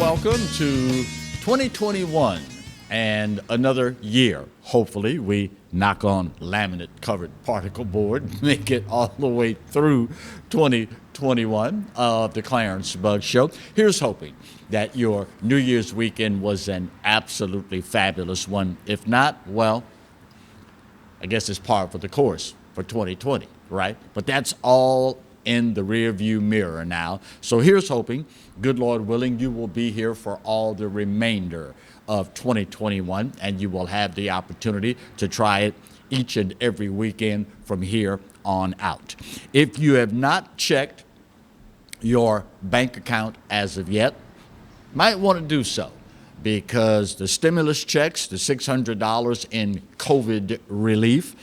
welcome to 2021 and another year. Hopefully, we knock on laminate covered particle board, make it all the way through 2021 of the Clarence Bug Show. Here's hoping that your New Year's weekend was an absolutely fabulous one. If not, well, I guess it's par for the course for 2020, right? But that's all in the rearview mirror now. So here's hoping, good Lord willing, you will be here for all the remainder of 2021, and you will have the opportunity to try it each and every weekend from here on out. If you have not checked your bank account as of yet, might want to do so, because the stimulus checks, the $600 in COVID relief,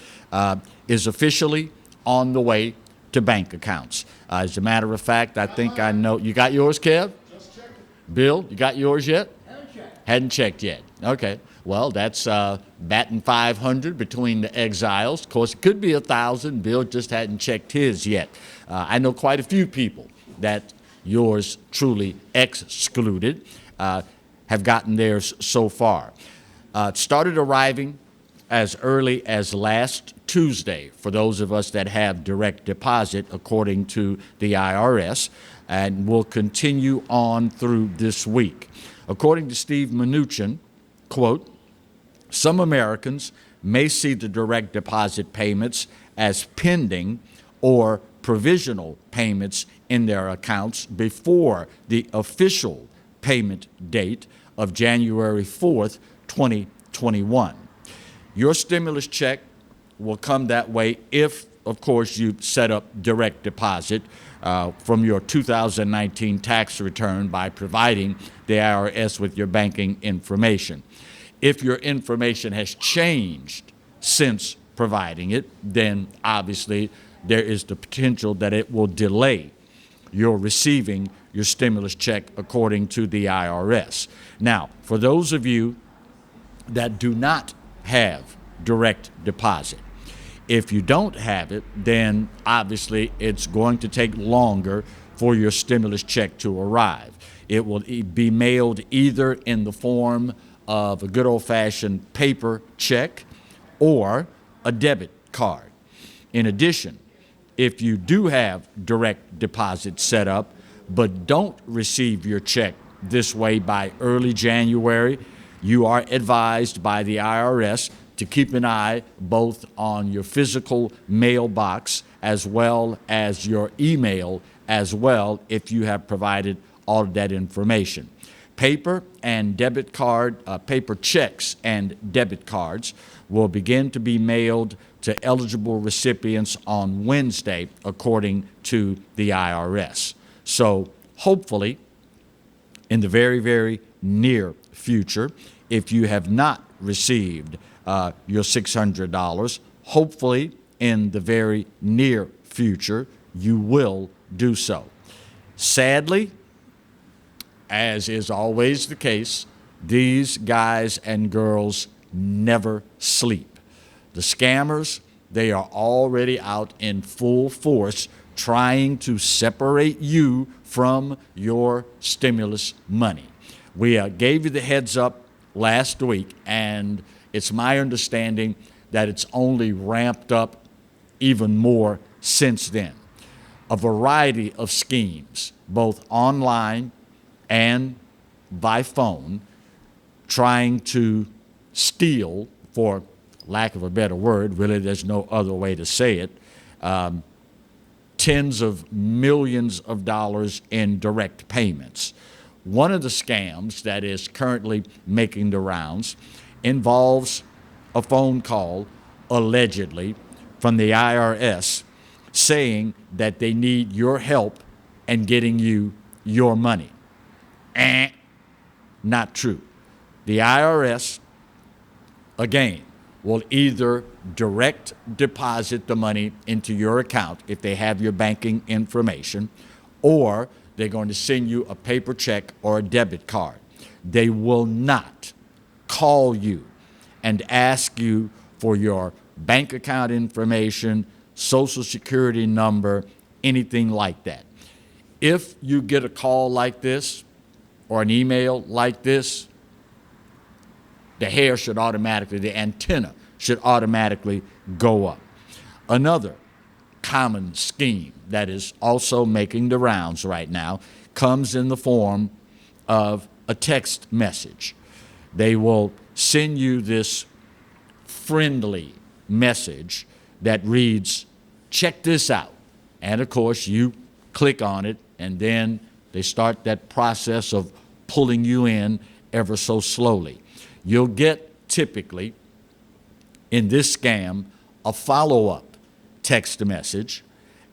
is officially on the way to bank accounts. As a matter of fact, I think I know. You got yours, Kev? Just checked it. Bill, you got yours yet? Haven't checked. Hadn't checked yet. Okay. Well, that's batting 500 between the exiles. Of course, it could be 1,000. Bill just hadn't checked his yet. I know quite a few people that yours truly excluded have gotten theirs so far. It started arriving as early as last Tuesday for those of us that have direct deposit, according to the IRS, and will continue on through this week. According to Steve Mnuchin, quote, some Americans may see the direct deposit payments as pending or provisional payments in their accounts before the official payment date of January 4th, 2021. Your stimulus check will come that way if, of course, you set up direct deposit from your 2019 tax return by providing the IRS with your banking information. If your information has changed since providing it, then obviously there is the potential that it will delay your receiving your stimulus check according to the IRS. Now, for those of you that do not have direct deposit, if you don't have it, then obviously it's going to take longer for your stimulus check to arrive. It will be mailed either in the form of a good old-fashioned paper check or a debit card. In addition, if you do have direct deposit set up but don't receive your check this way by early January, you are advised by the IRS to keep an eye both on your physical mailbox as well as your email as well if you have provided all of that information. Paper checks and debit cards will begin to be mailed to eligible recipients on Wednesday, according to the IRS. So hopefully, in the very, very near future, if you have not received your $600, hopefully in the very near future, you will do so. Sadly, as is always the case, these guys and girls never sleep. The scammers, they are already out in full force trying to separate you from your stimulus money. We gave you the heads up last week, and it's my understanding that it's only ramped up even more since then. A variety of schemes, both online and by phone, trying to steal, for lack of a better word, really there's no other way to say it, tens of millions of dollars in direct payments. One of the scams that is currently making the rounds involves a phone call, allegedly, from the IRS saying that they need your help in getting you your money. Not true. The IRS, again, will either direct deposit the money into your account if they have your banking information, or they're going to send you a paper check or a debit card. They will not call you and ask you for your bank account information, social security number, anything like that. If you get a call like this, or an email like this, the hair should automatically, the antenna should automatically go up. Another common scheme that is also making the rounds right now comes in the form of a text message. They will send you this friendly message that reads, check this out. And of course, you click on it, and then they start that process of pulling you in ever so slowly. You'll get, typically, in this scam, a follow-up text message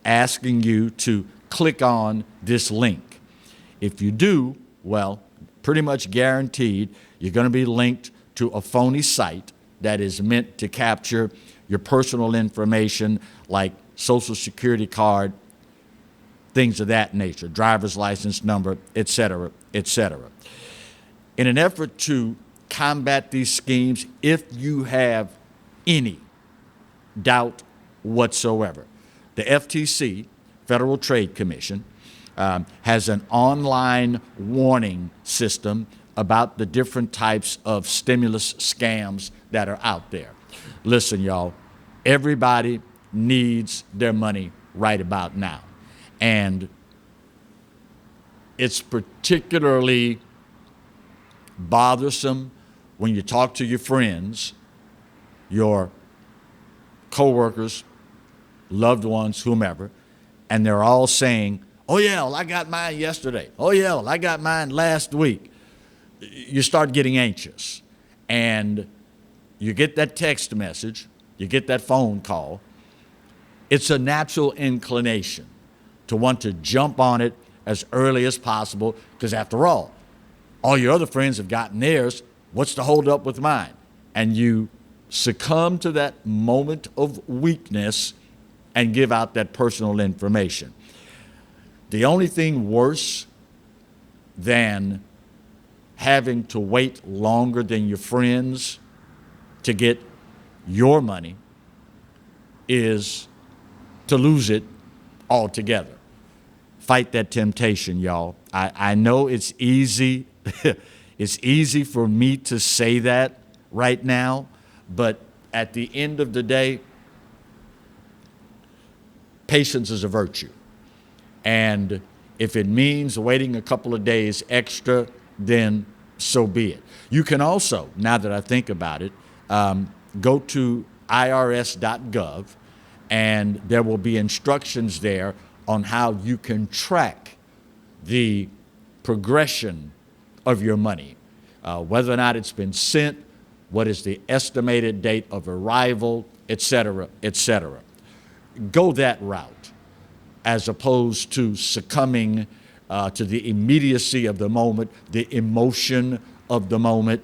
asking you to click on this link. If you do, well, pretty much guaranteed you're going to be linked to a phony site that is meant to capture your personal information like Social Security card, things of that nature, driver's license number, et cetera, et cetera. In an effort to combat these schemes, if you have any doubt whatsoever, the FTC, Federal Trade Commission, has an online warning system about the different types of stimulus scams that are out there. Listen, y'all, everybody needs their money right about now. And it's particularly bothersome when you talk to your friends, your coworkers, loved ones, whomever, and they're all saying, oh yeah, well, I got mine yesterday. Oh yeah, well, I got mine last week. You start getting anxious, and you get that text message, you get that phone call. It's a natural inclination to want to jump on it as early as possible, because after all your other friends have gotten theirs. What's the hold up with mine? And you succumb to that moment of weakness and give out that personal information. The only thing worse than having to wait longer than your friends to get your money is to lose it altogether. Fight that temptation, y'all. I know it's easy. It's easy for me to say that right now, but at the end of the day, patience is a virtue. And if it means waiting a couple of days extra, then so be it. You can also, now that I think about it, go to irs.gov, and there will be instructions there on how you can track the progression of your money, whether or not it's been sent, what is the estimated date of arrival, et cetera, et cetera. Go that route as opposed to succumbing to the immediacy of the moment, the emotion of the moment,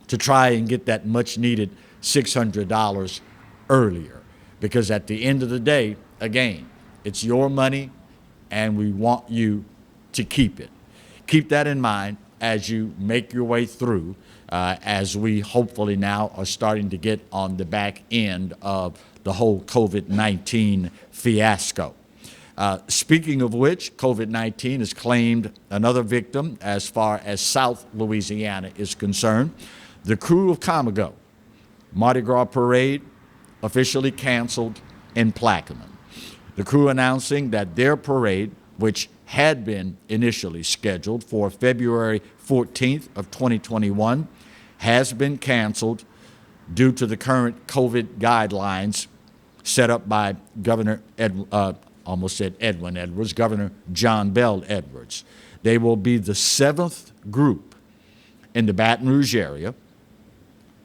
to try and get that much needed $600 earlier. Because at the end of the day, again, it's your money and we want you to keep it. Keep that in mind as you make your way through, as we hopefully now are starting to get on the back end of the whole COVID-19 fiasco. Speaking of which, COVID-19 has claimed another victim as far as South Louisiana is concerned. The crew of Comago Mardi Gras Parade officially canceled in Plaquemine. The crew announcing that their parade, which had been initially scheduled for February 14th of 2021, has been canceled due to the current COVID guidelines set up by Governor Governor John Bell Edwards. They will be the 7th group in the Baton Rouge area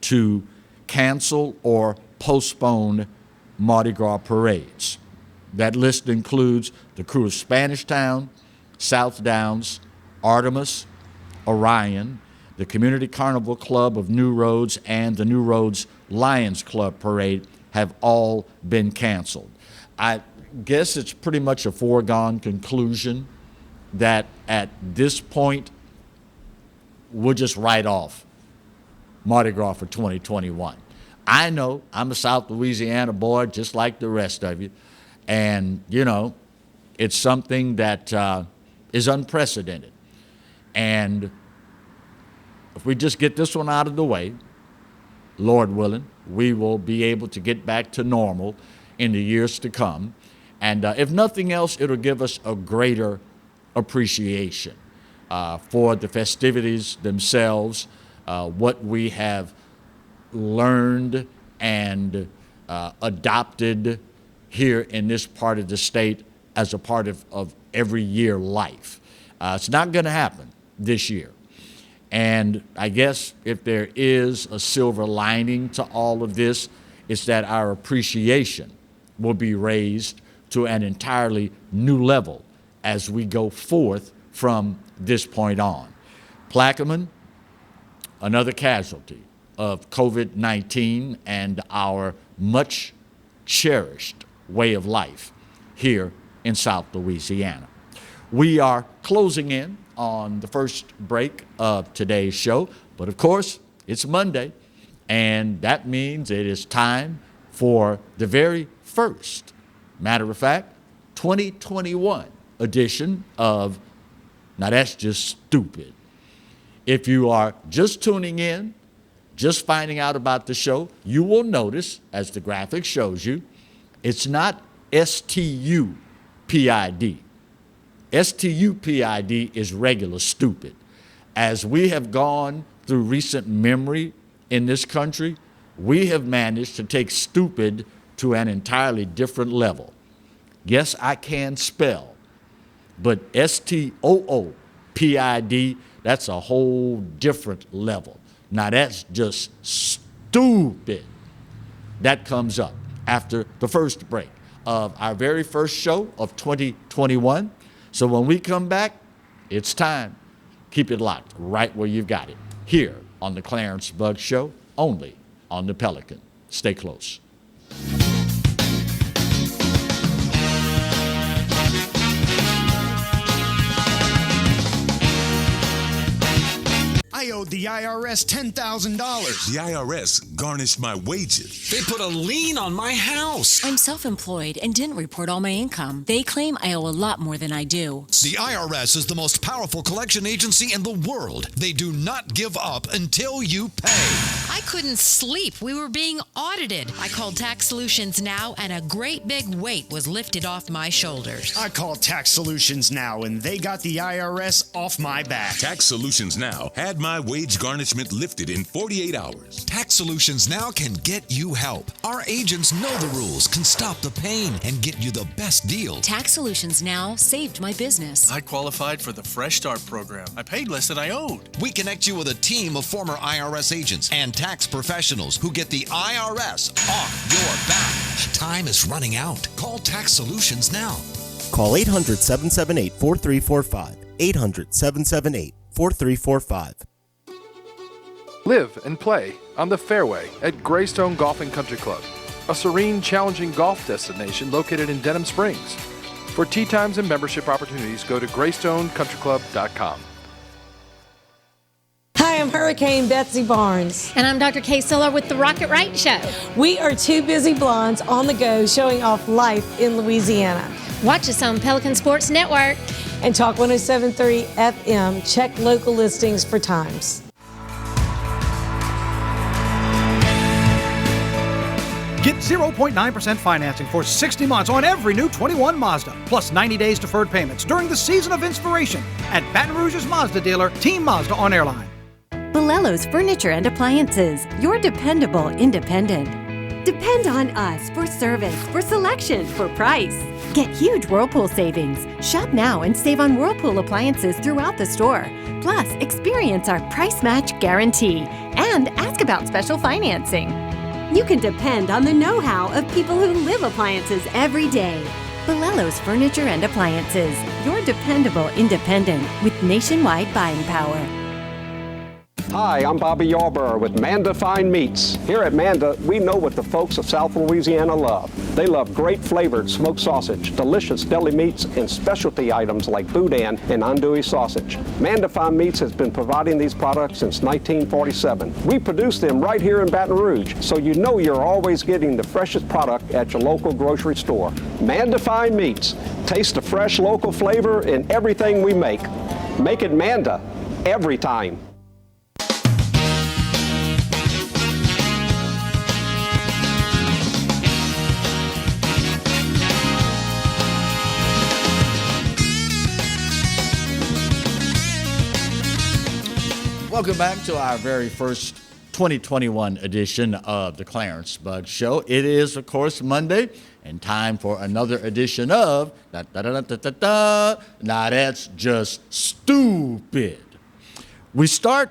to cancel or postpone Mardi Gras parades. That list includes the crew of Spanish Town, South Downs, Artemis, Orion, the Community Carnival Club of New Roads, and the New Roads Lions Club Parade have all been canceled. I guess it's pretty much a foregone conclusion that at this point, we'll just write off Mardi Gras for 2021. I know I'm a South Louisiana boy just like the rest of you, and, you know, it's something that is unprecedented And if we just get this one out of the way, Lord willing, we will be able to get back to normal in the years to come. And if nothing else, it'll give us a greater appreciation for the festivities themselves, what we have learned and adopted here in this part of the state as a part of every year life. It's not going to happen this year. And I guess if there is a silver lining to all of this, it's that our appreciation will be raised to an entirely new level as we go forth from this point on. Plaquemine, another casualty of COVID-19 and our much cherished way of life here in South Louisiana. We are closing in on the first break of today's show, but of course, it's Monday, and that means it is time for the very first, matter of fact, 2021 edition of Now That's Just Stupid. If you are just tuning in, just finding out about the show, you will notice, as the graphic shows you, it's not S-T-U-P-I-D. S-T-U-P-I-D is regular stupid. As we have gone through recent memory in this country, we have managed to take stupid to an entirely different level. Yes, I can spell, but S-T-O-O-P-I-D, that's a whole different level. Now that's just stupid. That comes up after the first break of our very first show of 2021. So when we come back, it's time. Keep it locked right where you've got it, here on the Clarence Bug Show, only on the Pelican. Stay close. I owed the IRS $10,000. The IRS garnished my wages. They put a lien on my house. I'm self-employed and didn't report all my income. They claim I owe a lot more than I do. The IRS is the most powerful collection agency in the world. They do not give up until you pay. I couldn't sleep. We were being audited. I called Tax Solutions Now, and a great big weight was lifted off my shoulders. I called Tax Solutions Now, and they got the IRS off my back. Tax Solutions Now had my wage garnishment lifted in 48 hours. Tax Solutions Now can get you help. Our agents know the rules, can stop the pain, and get you the best deal. Tax Solutions Now saved my business. I qualified for the Fresh Start program. I paid less than I owed. We connect you with a team of former IRS agents and tax professionals who get the IRS off your back. Time is running out. Call Tax Solutions now. Call 800-778-4345. 800-778-4345. Live and play on the fairway at Greystone Golf and Country Club, a serene, challenging golf destination located in Denham Springs. For tee times and membership opportunities, go to GreystoneCountryClub.com. Hi, I'm Hurricane Betsy Barnes. And I'm Dr. Kay Siller with the Rocket Right Show. We are two busy blondes on the go showing off life in Louisiana. Watch us on Pelican Sports Network. And Talk 107.3 FM. Check local listings for times. Get 0.9% financing for 60 months on every new 21 Mazda, plus 90 days deferred payments during the season of inspiration at Baton Rouge's Mazda dealer, Team Mazda on Airline. Bolello's Furniture and Appliances, your dependable independent. Depend on us for service, for selection, for price. Get huge Whirlpool savings. Shop now and save on Whirlpool appliances throughout the store. Plus, experience our price match guarantee and ask about special financing. You can depend on the know-how of people who live appliances every day. Bolello's Furniture and Appliances, your dependable independent with nationwide buying power. Hi, I'm Bobby Yarborough with Manda Fine Meats. Here at Manda, we know what the folks of South Louisiana love. They love great flavored smoked sausage, delicious deli meats, and specialty items like boudin and andouille sausage. Manda Fine Meats has been providing these products since 1947. We produce them right here in Baton Rouge, so you know you're always getting the freshest product at your local grocery store. Manda Fine Meats. Taste the fresh local flavor in everything we make. Make it Manda. every time. Welcome back to our very first 2021 edition of the Clarence Bug Show. It is, of course, Monday, and time for another edition of Now That's Just Stupid. We start,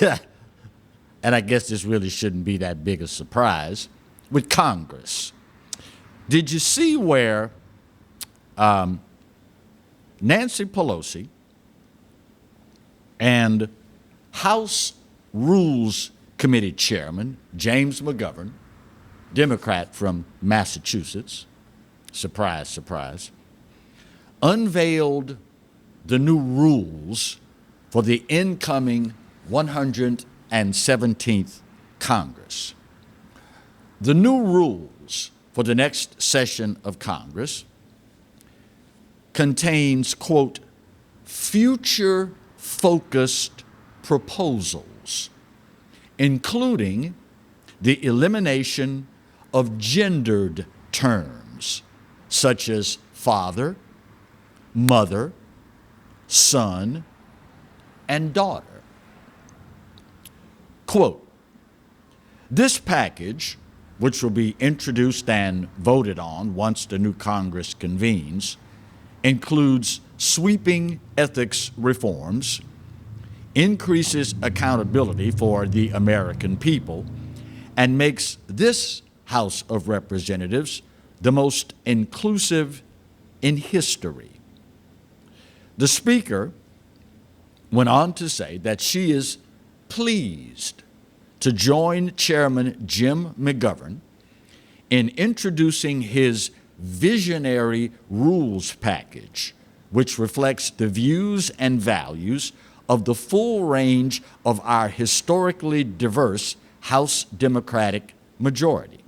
and I guess this really shouldn't be that big a surprise, with Congress. Did you see where Nancy Pelosi and House Rules Committee Chairman James McGovern, Democrat from Massachusetts, surprise, surprise, unveiled the new rules for the incoming 117th Congress? The new rules for the next session of Congress contains, quote, future-focused proposals, including the elimination of gendered terms such as father, mother, son, and daughter. Quote, this package, which will be introduced and voted on once the new Congress convenes, includes sweeping ethics reforms, increases accountability for the American people, and makes this House of Representatives the most inclusive in history. The Speaker went on to say that she is pleased to join Chairman Jim McGovern in introducing his visionary rules package, which reflects the views and values of the full range of our historically diverse House Democratic majority.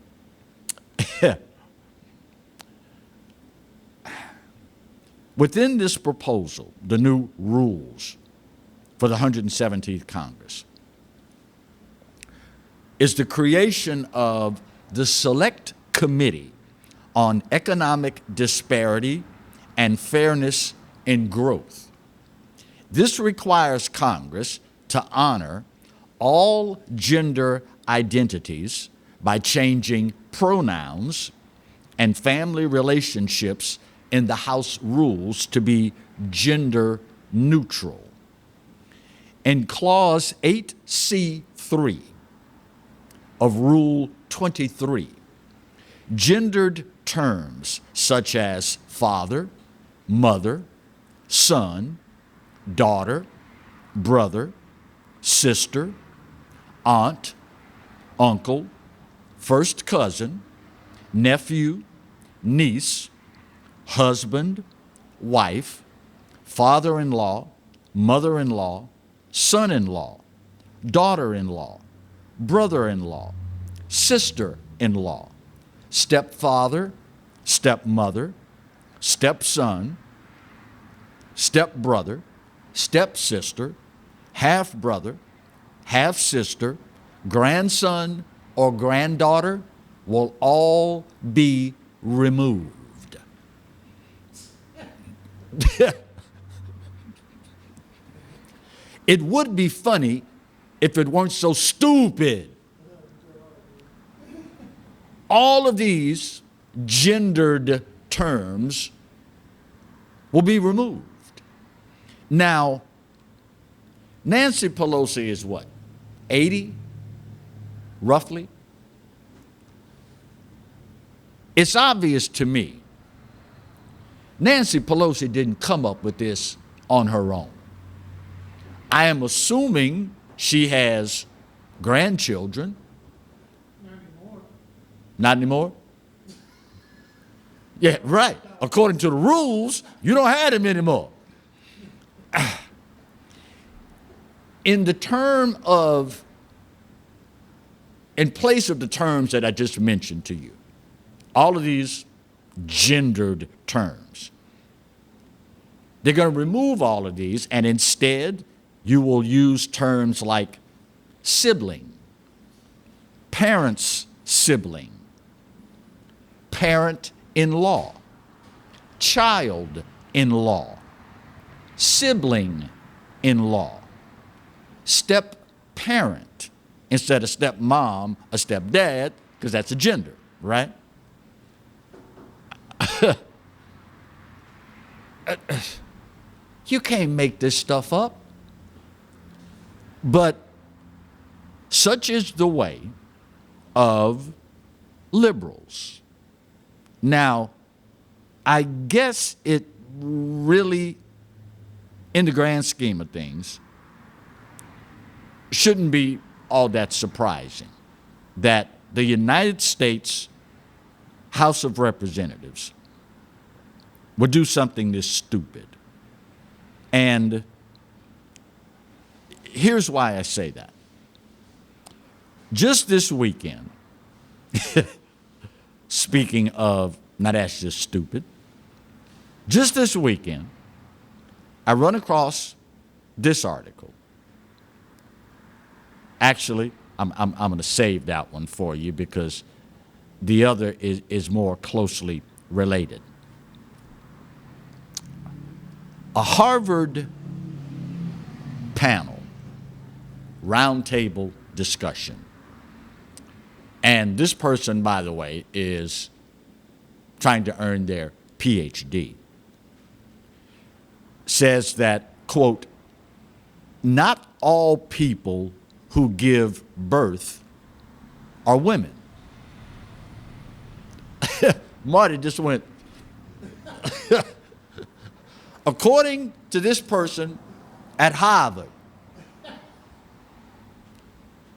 Within this proposal, the new rules for the 117th Congress, is the creation of the Select Committee on Economic Disparity and Fairness in Growth. This requires Congress to honor all gender identities by changing pronouns and family relationships in the House rules to be gender neutral. In Clause 8C3 of Rule 23, gendered terms such as father, mother, son, daughter, brother, sister, aunt, uncle, first cousin, nephew, niece, husband, wife, father-in-law, mother-in-law, son-in-law, daughter-in-law, brother-in-law, sister-in-law, stepfather, stepmother, stepson, stepbrother, stepsister, half-brother, half-sister, grandson, or granddaughter will all be removed. It would be funny if it weren't so stupid. All of these gendered terms will be removed. Now, Nancy Pelosi is what, 80, roughly? It's obvious to me Nancy Pelosi didn't come up with this on her own. I am assuming she has grandchildren. Not anymore? Yeah, right. According to the rules, you don't have them anymore. In place of the terms that I just mentioned to you, all of these gendered terms, they're going to remove all of these, and instead you will use terms like sibling, parent's sibling, parent-in-law, child-in-law, sibling-in-law, step-parent, instead of stepmom or stepdad, because that's a gender, right? You can't make this stuff up. But such is the way of liberals. Now, I guess it really, in the grand scheme of things, shouldn't be all that surprising that the United States House of Representatives would do something this stupid. And here's why I say that. Just this weekend, speaking of, now that's just stupid, just this weekend, I run across this article. Actually, I'm going to save that one for you because the other is more closely related. A Harvard panel, roundtable discussion, and this person, by the way, is trying to earn their PhD, says that, quote, not all people who give birth are women. Marty just went, according to this person at Harvard,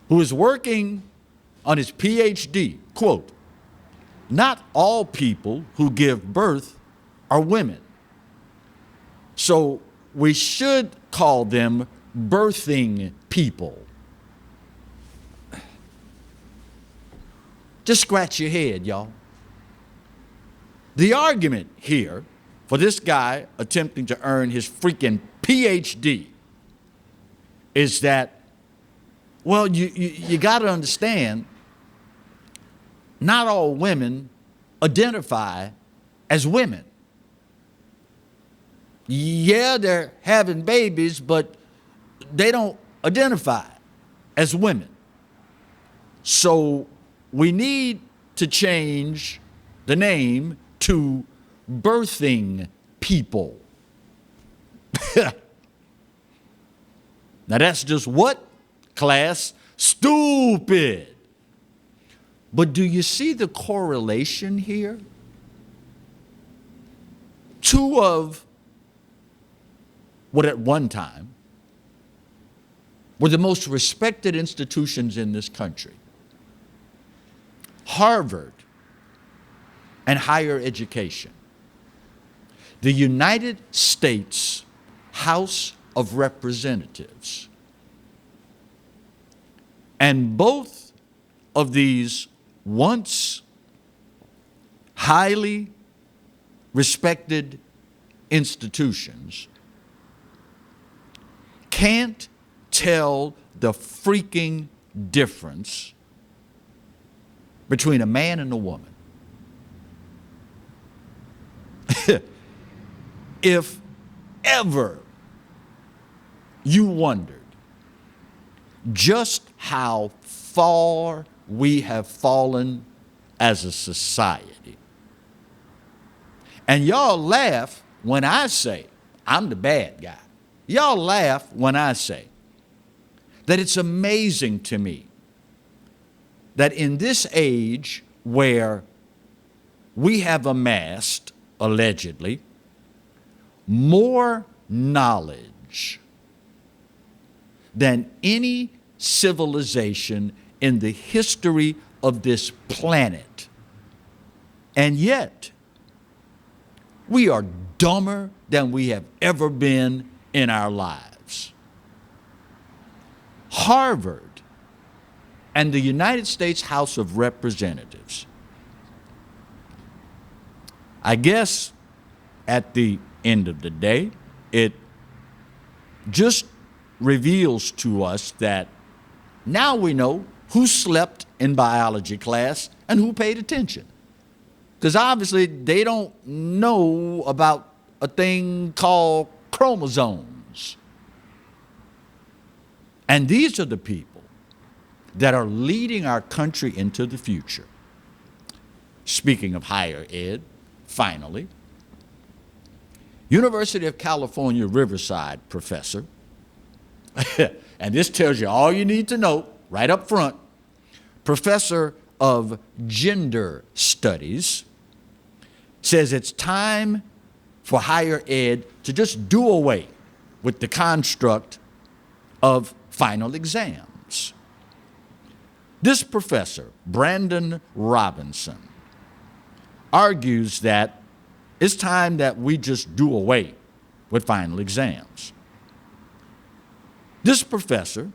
who is working on his PhD, quote, not all people who give birth are women. So we should call them birthing people. Just scratch your head, y'all. The argument here for this guy attempting to earn his freaking PhD is that, well, you got to understand, not all women identify as women. Yeah, they're having babies, but they don't identify as women. So we need to change the name to birthing people. Now that's just what, class? Stupid. But do you see the correlation here? Two of what at one time were the most respected institutions in this country, Harvard and higher education, the United States House of Representatives. And both of these once highly respected institutions can't tell the freaking difference between a man and a woman. If ever you wondered just how far we have fallen as a society, and y'all laugh when I say I'm the bad guy. Y'all laugh when I say that it's amazing to me that in this age where we have amassed, allegedly, more knowledge than any civilization in the history of this planet, and yet we are dumber than we have ever been in our lives. Harvard and the United States House of Representatives, I guess at the end of the day, it just reveals to us that now we know who slept in biology class and who paid attention. Because obviously they don't know about a thing called chromosomes. And these are the people that are leading our country into the future. Speaking of higher ed, finally, University of California, Riverside professor, and this tells you all you need to know right up front, professor of gender studies, says it's time for higher ed to just do away with the construct of final exams. This professor, Brandon Robinson, argues that it's time that we just do away with final exams. This professor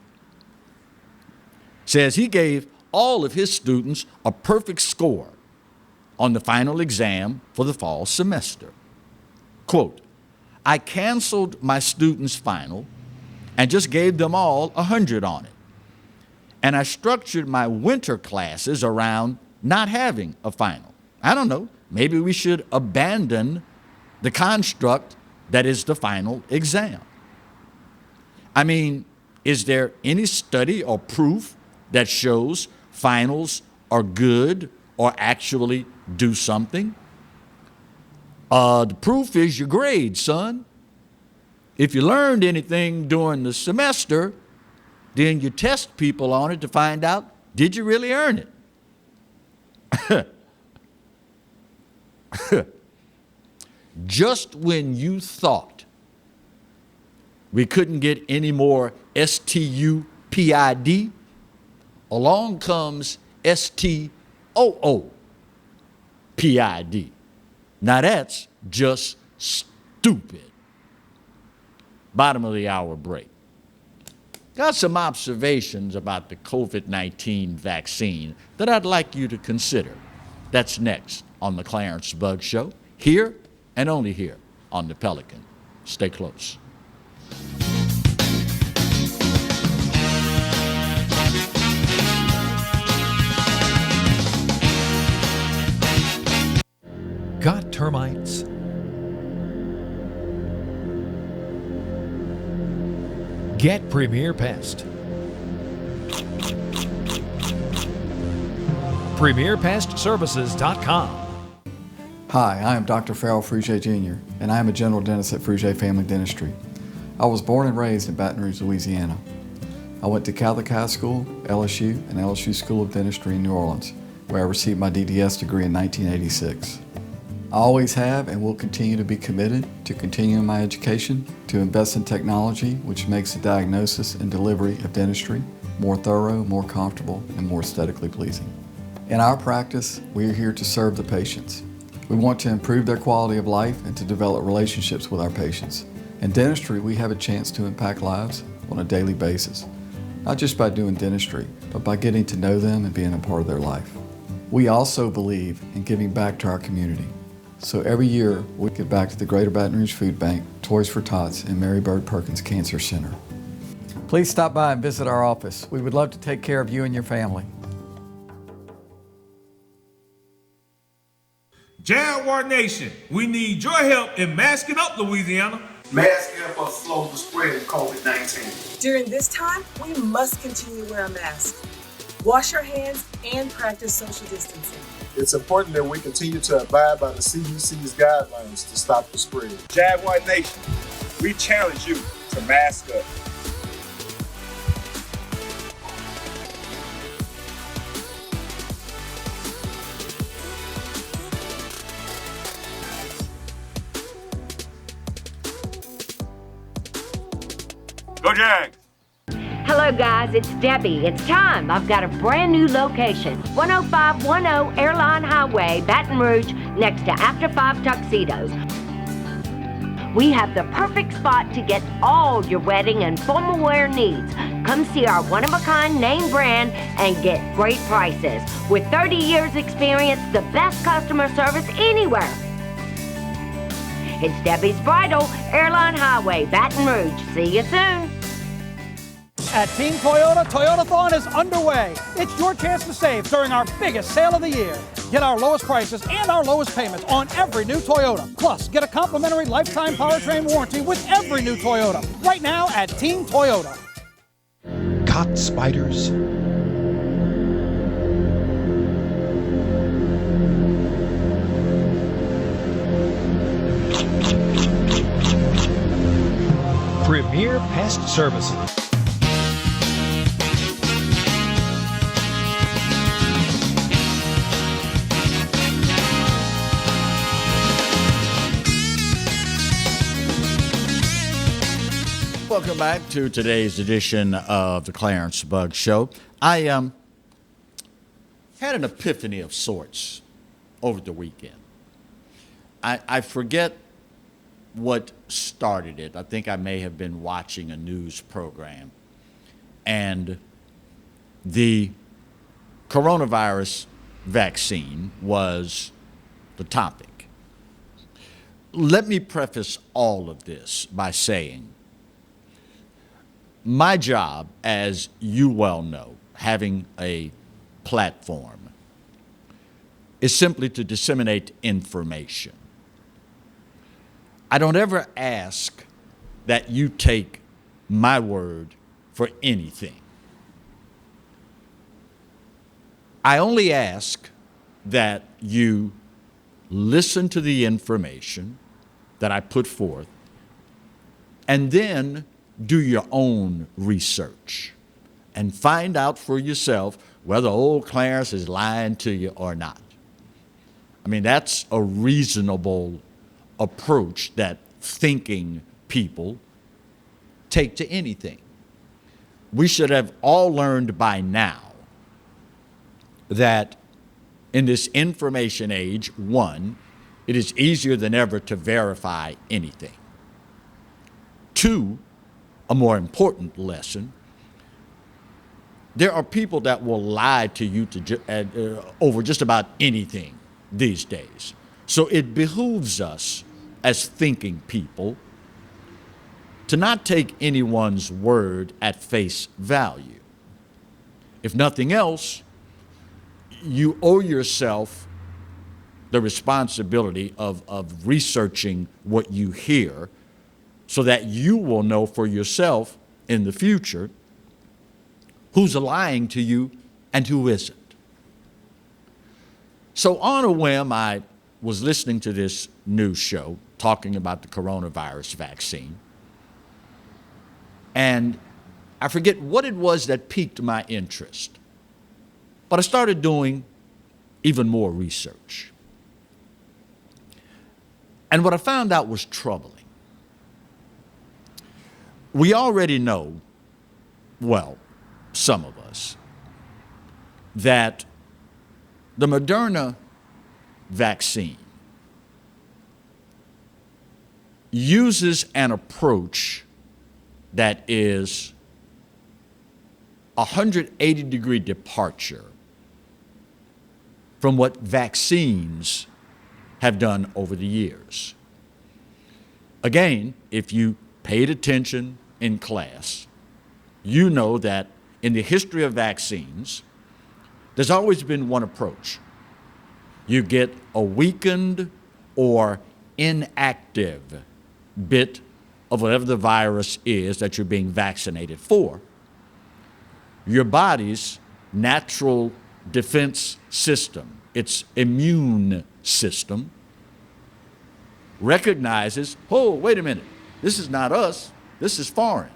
says he gave all of his students a perfect score on the final exam for the fall semester. Quote, I canceled my students' final and just gave them all 100 on it. And I structured my winter classes around not having a final. I don't know, maybe we should abandon the construct that is the final exam. I mean, is there any study or proof that shows finals are good or actually do something? The proof is your grades, son. If you learned anything during the semester, then you test people on it to find out, did you really earn it? Just when you thought we couldn't get any more STUPID, along comes STOOPID. Now that's just stupid. Bottom of the hour break. Got some observations about the COVID-19 vaccine that I'd like you to consider. That's next on the Clarence Bug Show, here and only here on the Pelican. Stay close. Got termites? Get Premier Pest. PremierPestServices.com. Hi, I am Dr. Farrell Frugier Jr., and I am a general dentist at Frugier Family Dentistry. I was born and raised in Baton Rouge, Louisiana. I went to Catholic High School, LSU, and LSU School of Dentistry in New Orleans, where I received my DDS degree in 1986. I always have and will continue to be committed to continuing my education, to invest in technology which makes the diagnosis and delivery of dentistry more thorough, more comfortable, and more aesthetically pleasing. In our practice, we are here to serve the patients. We want to improve their quality of life and to develop relationships with our patients. In dentistry, we have a chance to impact lives on a daily basis, not just by doing dentistry, but by getting to know them and being a part of their life. We also believe in giving back to our community. So every year, we give back to the Greater Baton Rouge Food Bank, Toys for Tots, and Mary Bird Perkins Cancer Center. Please stop by and visit our office. We would love to take care of you and your family. Jaguar Nation, we need your help in masking up Louisiana. Masking up will slow the spread of COVID-19. During this time, we must continue to wear a mask, wash our hands, and practice social distancing. It's important that we continue to abide by the CDC's guidelines to stop the spread. Jaguar Nation, we challenge you to mask up. Go Jags! Hello guys, it's Debbie. It's time. I've got a brand new location. 10510 Airline Highway, Baton Rouge, next to After 5 Tuxedos. We have the perfect spot to get all your wedding and formal wear needs. Come see our one-of-a-kind name brand and get great prices. With 30 years experience, the best customer service anywhere. It's Debbie's Bridal, Airline Highway, Baton Rouge. See you soon. At Team Toyota, Toyotathon is underway. It's your chance to save during our biggest sale of the year. Get our lowest prices and our lowest payments on every new Toyota. Plus, get a complimentary lifetime powertrain warranty with every new Toyota. Right now at Team Toyota. Caught spiders? Premier Pest Services. Welcome back to today's edition of the Clarence Bug Show. I had an epiphany of sorts over the weekend. I forget what started it. I think I may have been watching a news program, and the coronavirus vaccine was the topic. Let me preface all of this by saying my job, as you well know, having a platform, is simply to disseminate information. I don't ever ask that you take my word for anything. I only ask that you listen to the information that I put forth and then do your own research and find out for yourself whether old Clarence is lying to you or not. I mean, that's a reasonable approach that thinking people take to anything. We should have all learned by now that in this information age, one, it is easier than ever to verify anything. Two, a more important lesson, there are people that will lie to you over just about anything these days. So it behooves us as thinking people to not take anyone's word at face value. If nothing else, you owe yourself the responsibility of researching what you hear so that you will know for yourself in the future who's lying to you and who isn't. So on a whim, I was listening to this news show talking about the coronavirus vaccine, and I forget what it was that piqued my interest, but I started doing even more research. And what I found out was troubling. We already know, well, some of us, that the Moderna vaccine uses an approach that is a 180-degree departure from what vaccines have done over the years. Again, if you paid attention in class, you know that in the history of vaccines, there's always been one approach. You get a weakened or inactive bit of whatever the virus is that you're being vaccinated for. Your body's natural defense system, its immune system, recognizes, oh, wait a minute, this is not us, this is foreign.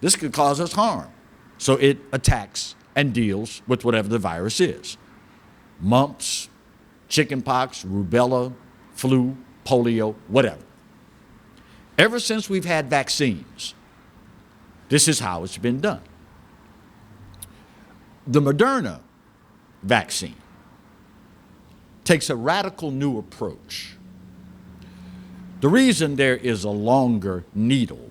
This could cause us harm. So it attacks and deals with whatever the virus is. Mumps, chickenpox, rubella, flu, polio, whatever. Ever since we've had vaccines, this is how it's been done. The Moderna vaccine takes a radical new approach. The reason there is a longer needle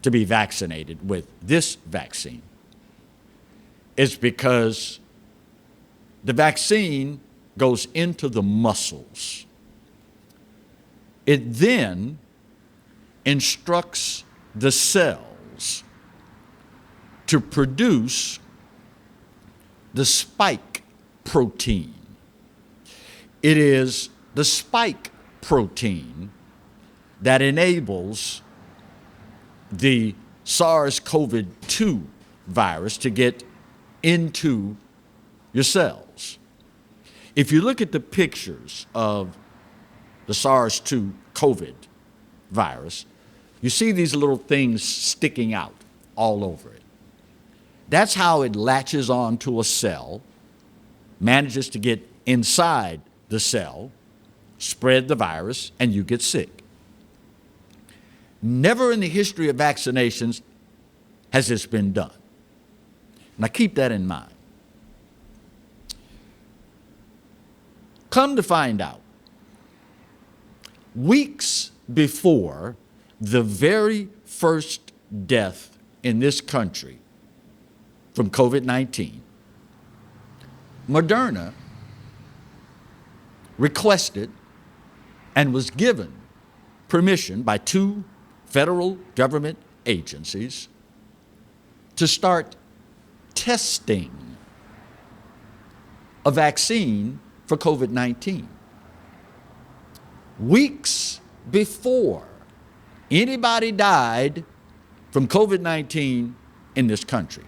to be vaccinated with this vaccine is because the vaccine goes into the muscles. It then instructs the cells to produce the spike protein. It is the spike protein that enables the SARS-CoV-2 virus to get into your cells. If you look at the pictures of the SARS-2 COVID virus, you see these little things sticking out all over it. That's how it latches onto a cell, manages to get inside the cell, spread the virus, and you get sick. Never in the history of vaccinations has this been done. Now keep that in mind. Come to find out, weeks before the very first death in this country from COVID-19, Moderna requested and was given permission by 2 federal government agencies to start testing a vaccine for COVID-19. Weeks before anybody died from COVID-19 in this country.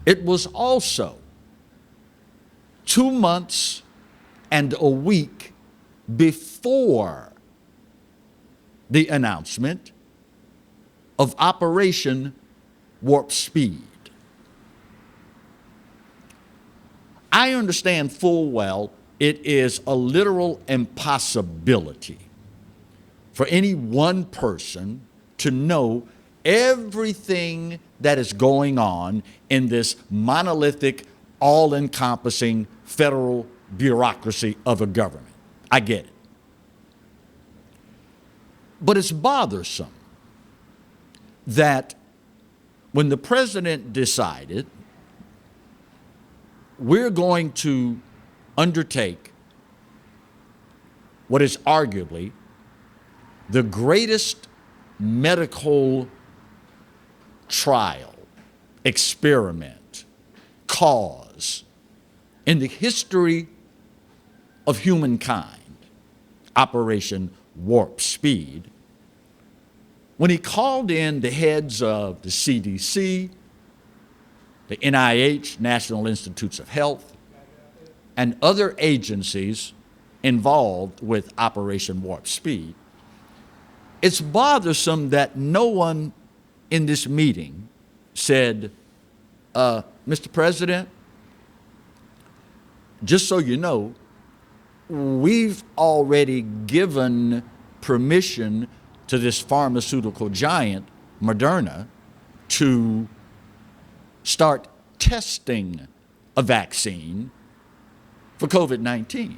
It was also 2 months and a week before the announcement of Operation Warp Speed. I understand full well it is a literal impossibility for any one person to know everything that is going on in this monolithic, all-encompassing federal bureaucracy of a government. I get it. But it's bothersome that when the president decided we're going to undertake what is arguably the greatest medical trial, experiment, cause in the history of humankind, Operation Warp Speed, when he called in the heads of the CDC, the NIH, National Institutes of Health, and other agencies involved with Operation Warp Speed, it's bothersome that no one in this meeting said, Mr. President, just so you know, we've already given permission to this pharmaceutical giant, Moderna, to start testing a vaccine for COVID-19.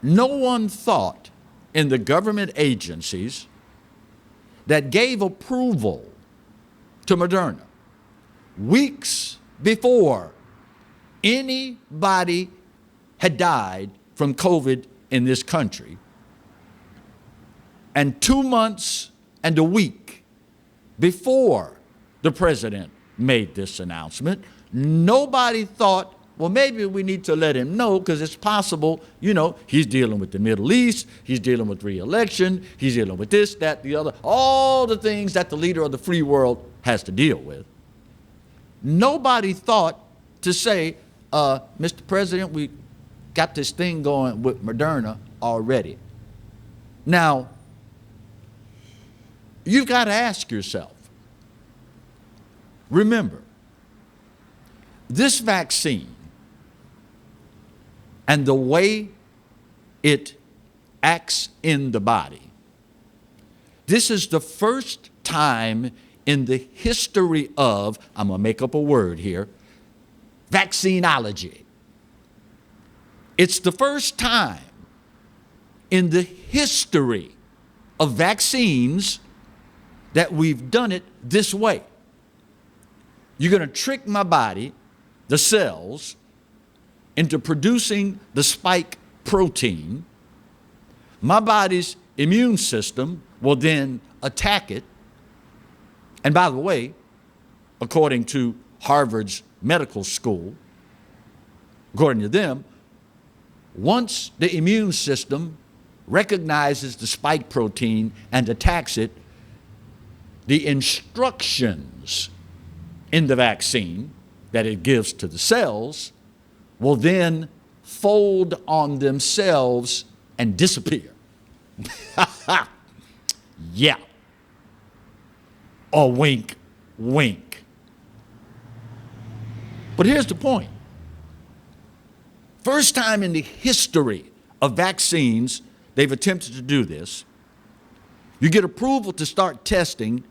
No one thought in the government agencies that gave approval to Moderna weeks before anybody had died from COVID in this country, and 2 months and a week before the president made this announcement, nobody thought, well, maybe we need to let him know because it's possible, you know, he's dealing with the Middle East, he's dealing with re-election, he's dealing with this, that, the other, all the things that the leader of the free world has to deal with. Nobody thought to say, Mr. President, we got this thing going with Moderna already. Now, you've got to ask yourself, remember, this vaccine and the way it acts in the body, this is the first time in the history of, I'm going to make up a word here, vaccinology. It's the first time in the history of vaccines that we've done it this way. You're going to trick my body, the cells, into producing the spike protein. My body's immune system will then attack it. And by the way, according to Harvard's medical school, according to them, once the immune system recognizes the spike protein and attacks it, the instructions in the vaccine that it gives to the cells will then fold on themselves and disappear. Yeah. A wink, wink. But here's the point. First time in the history of vaccines they've attempted to do this. You get approval to start testing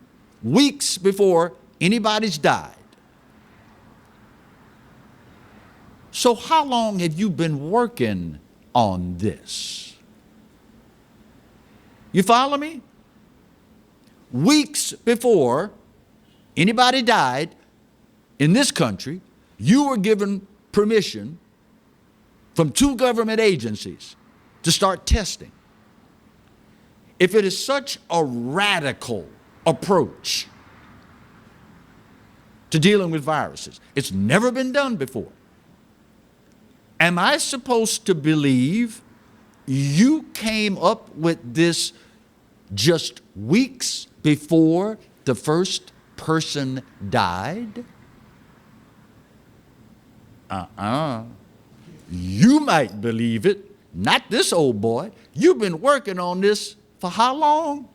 weeks before anybody's died. So how long have you been working on this? You follow me? Weeks before anybody died in this country, you were given permission from 2 government agencies to start testing. If it is such a radical approach to dealing with viruses, it's never been done before. Am I supposed to believe you came up with this just weeks before the first person died? You might believe it, not this old boy. You've been working on this for how long?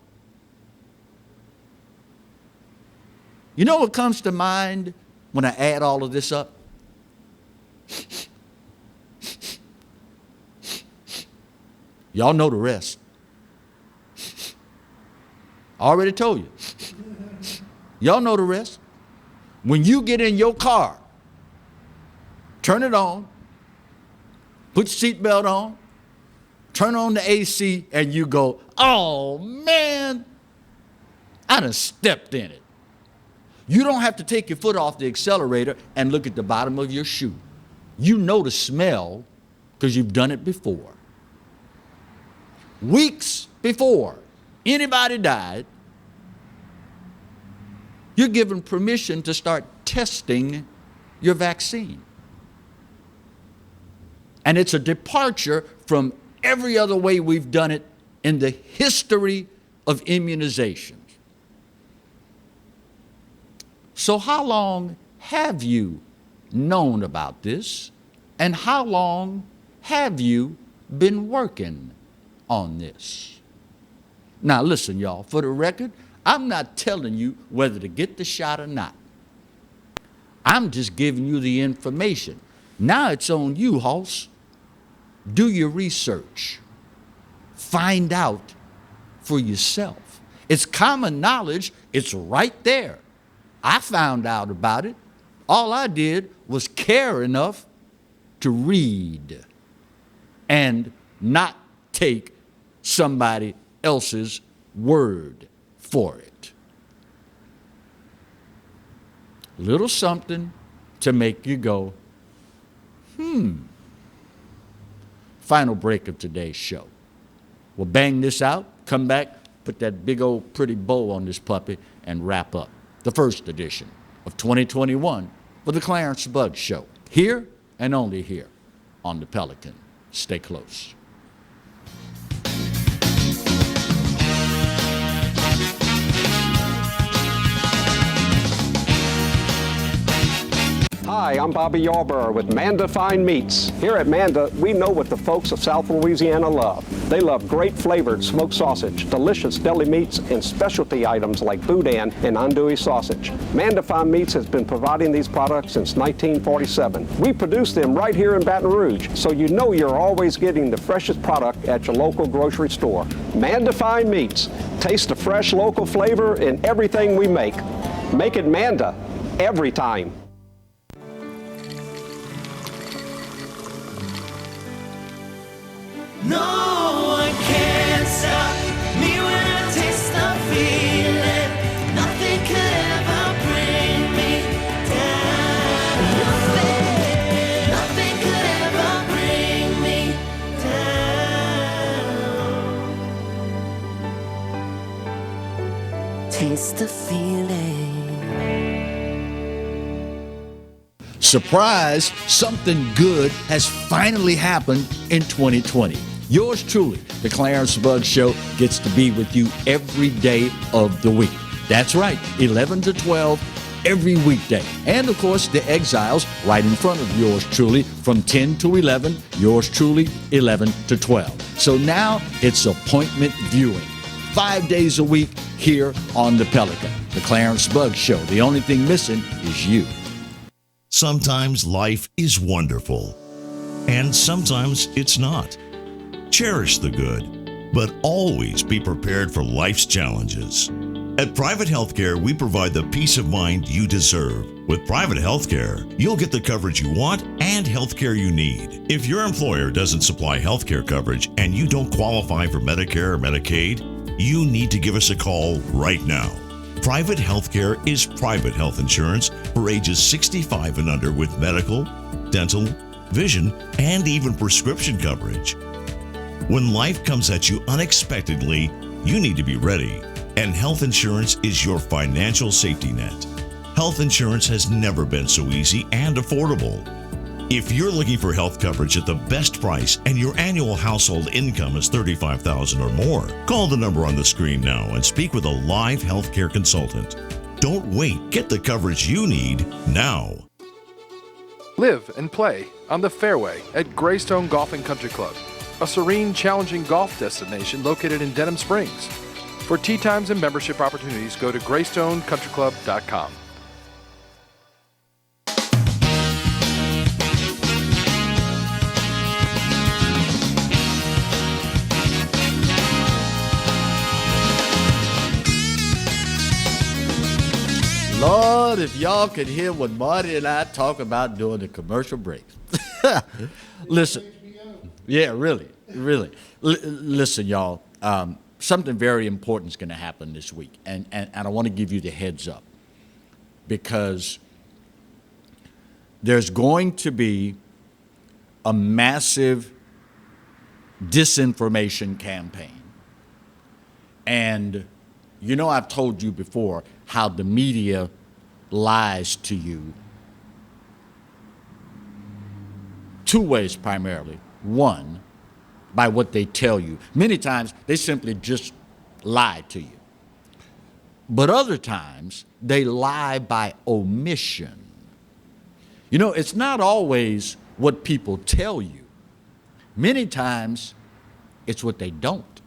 You know what comes to mind when I add all of this up? Y'all know the rest. I already told you. Y'all know the rest. When you get in your car, turn it on, put your seatbelt on, turn on the AC, and you go, oh man, I done stepped in it. You don't have to take your foot off the accelerator and look at the bottom of your shoe. You know the smell because you've done it before. Weeks before anybody died, you're given permission to start testing your vaccine. And it's a departure from every other way we've done it in the history of immunizations. So how long have you known about this? And how long have you been working on this? Now listen, y'all, for the record, I'm not telling you whether to get the shot or not. I'm just giving you the information. Now it's on you, Hoss. Do your research. Find out for yourself. It's common knowledge. It's right there. I found out about it. All I did was care enough to read and not take somebody else's word for it. Little something to make you go, Final break of today's show. We'll bang this out, come back, put that big old pretty bow on this puppy, and wrap up the first edition of 2021 for the Clarence Buggs Show. Here and only here on the Pelican. Stay close. Hi, I'm Bobby Yarborough with Manda Fine Meats. Here at Manda, we know what the folks of South Louisiana love. They love great flavored smoked sausage, delicious deli meats, and specialty items like boudin and andouille sausage. Manda Fine Meats has been providing these products since 1947. We produce them right here in Baton Rouge, so you know you're always getting the freshest product at your local grocery store. Manda Fine Meats. Taste the fresh local flavor in everything we make. Make it Manda every time. No one can stop me when I taste the feeling. Nothing could ever bring me down. Nothing could ever bring me down. taste the feeling. Surprise, something good has finally happened in 2020. Yours truly, the Clarence Bugg Show, gets to be with you every day of the week. That's right, 11 to 12 every weekday. And of course, the Exiles right in front of yours truly from 10 to 11, yours truly 11 to 12. So now it's appointment viewing. 5 days a week here on the Pelican. The Clarence Bugg Show. The only thing missing is you. Sometimes life is wonderful, and sometimes it's not. Cherish the good, but always be prepared for life's challenges. At Private Healthcare, we provide the peace of mind you deserve. With Private Healthcare, you'll get the coverage you want and healthcare you need. If your employer doesn't supply healthcare coverage and you don't qualify for Medicare or Medicaid, you need to give us a call right now. Private Healthcare is private health insurance for ages 65 and under with medical, dental, vision, and even prescription coverage. When life comes at you unexpectedly, you need to be ready, and health insurance is your financial safety net. Health insurance has never been so easy and affordable. If you're looking for health coverage at the best price and your annual household income is $35,000 or more, call the number on the screen now and speak with a live healthcare consultant. Don't wait. Get the coverage you need now. Live and play on the fairway at Greystone Golf and Country Club, a serene, challenging golf destination located in Denham Springs. For tee times and membership opportunities, go to greystonecountryclub.com. Lord, if y'all could hear what Marty and I talk about during the commercial break. Listen. Yeah, really. Listen, y'all. Something very important is going to happen this week. And I want to give you the heads up. Because there's going to be a massive disinformation campaign. And you know, I've told you before how the media lies to you two ways primarily. One, by what they tell you. Many times, they simply just lie to you. But other times, they lie by omission. You know, it's not always what people tell you. Many times, it's what they don't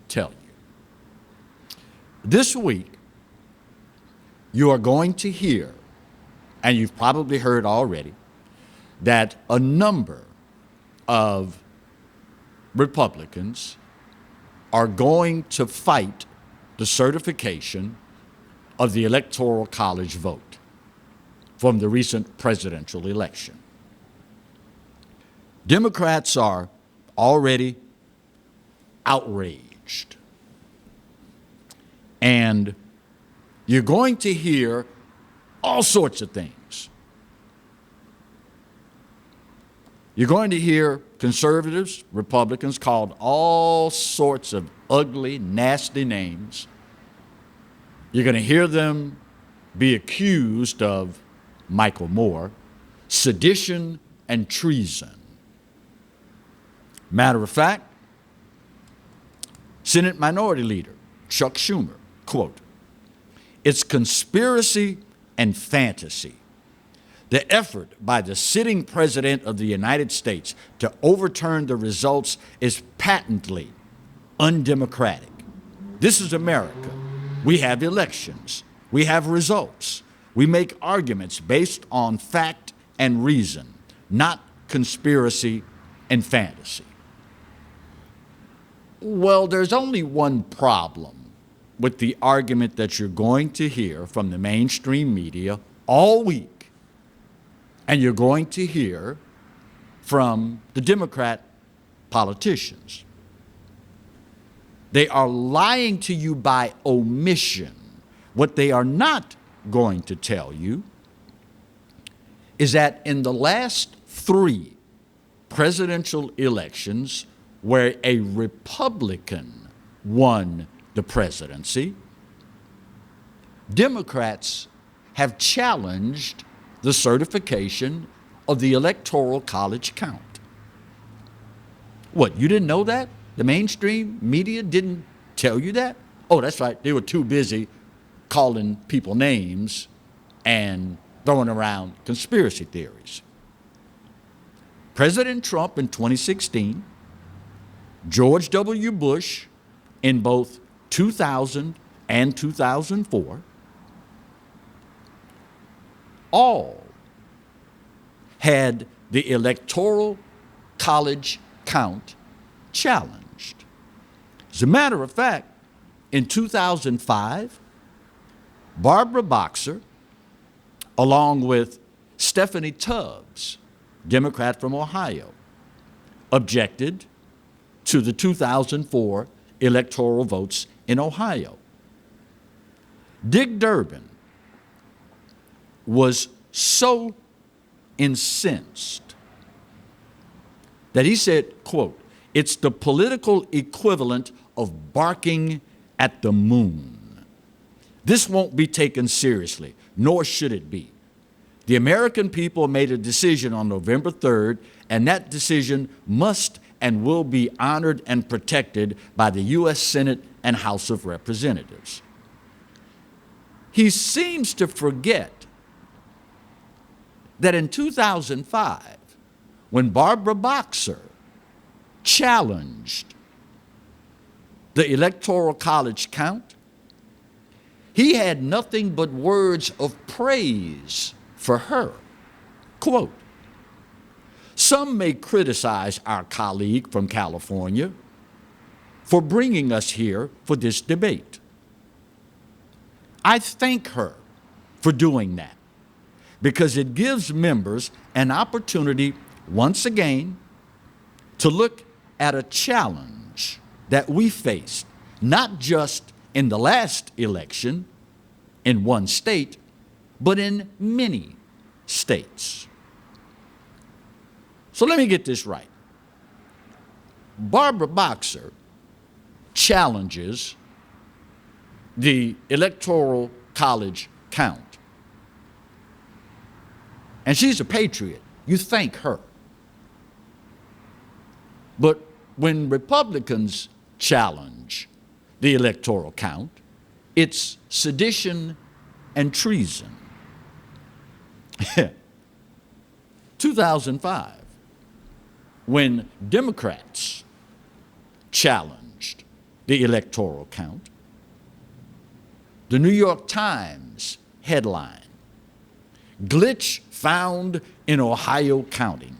tell you. This week, you are going to hear, and you've probably heard already, that a number of Republicans are going to fight the certification of the Electoral College vote from the recent presidential election. Democrats are already outraged. And you're going to hear all sorts of things. You're going to hear conservatives, Republicans called all sorts of ugly, nasty names. You're going to hear them be accused of, Michael Moore, sedition and treason. Matter of fact, Senate Minority Leader Chuck Schumer, quote, "It's conspiracy and fantasy. The effort by the sitting president of the United States to overturn the results is patently undemocratic. This is America. We have elections. We have results. We make arguments based on fact and reason, not conspiracy and fantasy." Well, there's only one problem with the argument that you're going to hear from the mainstream media all week, and you're going to hear from the Democrat politicians. They are lying to you by omission. What they are not going to tell you is that in the last 3 presidential elections where a Republican won the presidency, Democrats have challenged the certification of the Electoral College count. What, you didn't know that? The mainstream media didn't tell you that? Oh, that's right. They were too busy calling people names and throwing around conspiracy theories. President Trump in 2016, George W. Bush in both 2000 and 2004, all had the Electoral College count challenged. As a matter of fact, in 2005, Barbara Boxer, along with Stephanie Tubbs, Democrat from Ohio, objected to the 2004 electoral votes in Ohio. Dick Durbin was so incensed that he said, quote, "It's the political equivalent of barking at the moon. This won't be taken seriously, nor should it be. The American people made a decision on November 3rd, and that decision must and will be honored and protected by the U.S. Senate and House of Representatives." He seems to forget that in 2005, when Barbara Boxer challenged the Electoral College count, he had nothing but words of praise for her. Quote, "Some may criticize our colleague from California for bringing us here for this debate. I thank her for doing that because it gives members an opportunity once again to look at a challenge that we faced, not just in the last election in one state, but in many states." So let me get this right. Barbara Boxer challenges the Electoral College count. And she's a patriot. You thank her. But when Republicans challenge the electoral count, it's sedition and treason. 2005, when Democrats challenged the electoral count, the New York Times headline, "Glitch Found in Ohio Counting."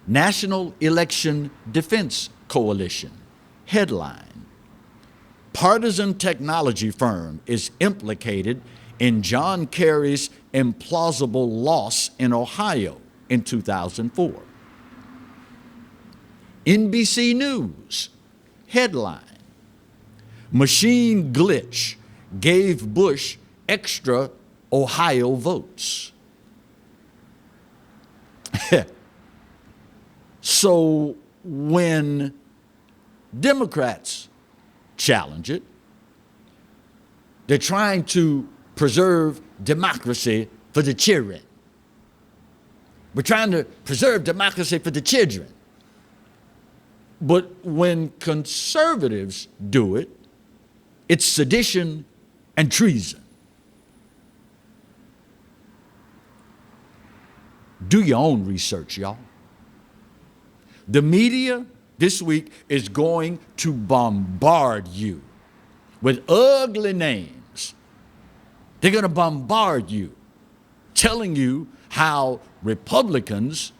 National Election Defense Coalition headline, "Partisan technology firm is implicated in John Kerry's implausible loss in Ohio in 2004. NBC News headline, "Machine glitch gave Bush extra Ohio votes." So when Democrats challenge it, they're trying to preserve democracy for the children. We're trying to preserve democracy for the children. But when conservatives do it, it's sedition and treason. Do your own research, y'all. The media this week is going to bombard you with ugly names. They're going to bombard you, telling you how Republicans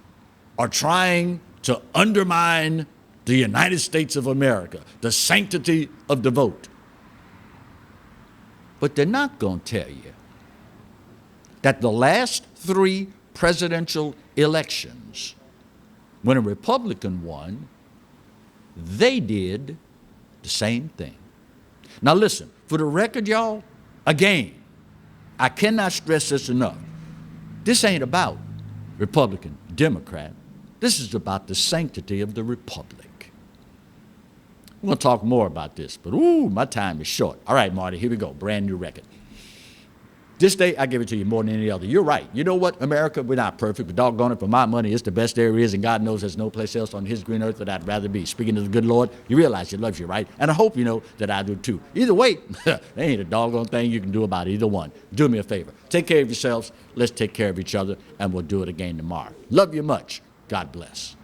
are trying to undermine the United States of America, the sanctity of the vote. But they're not going to tell you that the last 3 presidential elections, when a Republican won, they did the same thing. Now listen, for the record, y'all, again, I cannot stress this enough. This ain't about Republican, Democrat. This is about the sanctity of the republic. We're going to talk more about this, but ooh, my time is short. All right, Marty, here we go. Brand new record. This day, I give it to you more than any other. You're right. You know what, America, we're not perfect, but doggone it, for my money, it's the best there is, and God knows there's no place else on his green earth that I'd rather be. Speaking of the good Lord, you realize he loves you, right? And I hope you know that I do too. Either way, there ain't a doggone thing you can do about either one. Do me a favor. Take care of yourselves. Let's take care of each other, and we'll do it again tomorrow. Love you much. God bless.